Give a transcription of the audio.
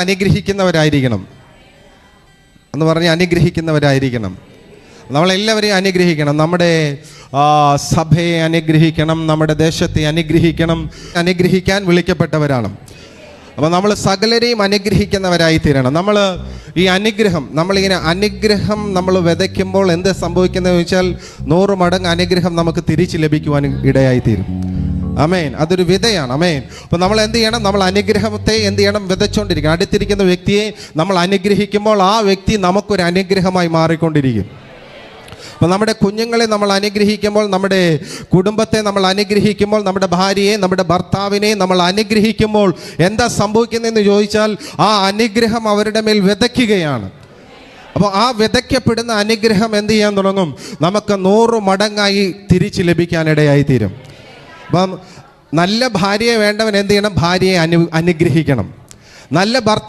അനുഗ്രഹിക്കുന്നവരായിരിക്കണം എന്ന് പറഞ്ഞ് അനുഗ്രഹിക്കുന്നവരായിരിക്കണം. നമ്മളെല്ലാവരെയും അനുഗ്രഹിക്കണം. നമ്മുടെ സഭയെ അനുഗ്രഹിക്കണം, നമ്മുടെ ദേശത്തെ അനുഗ്രഹിക്കണം. അനുഗ്രഹിക്കാൻ വിളിക്കപ്പെട്ടവരാണ്. അപ്പോൾ നമ്മൾ സകലരെയും അനുഗ്രഹിക്കുന്നവരായി തീരണം. നമ്മൾ ഈ അനുഗ്രഹം നമ്മൾ വിതയ്ക്കുമ്പോൾ എന്ത് സംഭവിക്കുന്നതെന്ന് വെച്ചാൽ 100 മടങ്ങ് അനുഗ്രഹം നമുക്ക് തിരിച്ച് ലഭിക്കുവാൻ ഇടയായിത്തീരും. അമേൻ. അതൊരു വിതയാണ്. അമേൻ. അപ്പോൾ നമ്മൾ എന്ത് ചെയ്യണം? നമ്മൾ അനുഗ്രഹത്തെ എന്ത് ചെയ്യണം? വിതച്ചുകൊണ്ടിരിക്കണം. അടുത്തിരിക്കുന്ന വ്യക്തിയെ നമ്മൾ അനുഗ്രഹിക്കുമ്പോൾ ആ വ്യക്തി നമുക്കൊരു അനുഗ്രഹമായി മാറിക്കൊണ്ടിരിക്കും. അപ്പോൾ നമ്മുടെ കുഞ്ഞുങ്ങളെ നമ്മൾ അനുഗ്രഹിക്കുമ്പോൾ, നമ്മുടെ കുടുംബത്തെ നമ്മൾ അനുഗ്രഹിക്കുമ്പോൾ, നമ്മുടെ ഭാര്യയെ, നമ്മുടെ ഭർത്താവിനെ നമ്മൾ അനുഗ്രഹിക്കുമ്പോൾ എന്താ സംഭവിക്കുന്നതെന്ന് ചോദിച്ചാൽ ആ അനുഗ്രഹം അവരുടെ മേൽ വിതയ്ക്കുകയാണ്. അപ്പോൾ ആ വിതയ്ക്കപ്പെടുന്ന അനുഗ്രഹം എന്ത് ചെയ്യാൻ തുടങ്ങും? നമുക്ക് 100 മടങ്ങായി തിരിച്ച് ലഭിക്കാനിടയായി തീരും. അപ്പം നല്ല ഭാര്യയെ വേണ്ടവൻ എന്ത് ചെയ്യണം? ഭാര്യയെ അനുഗ്രഹിക്കണം. നല്ല ഭർത്താവ്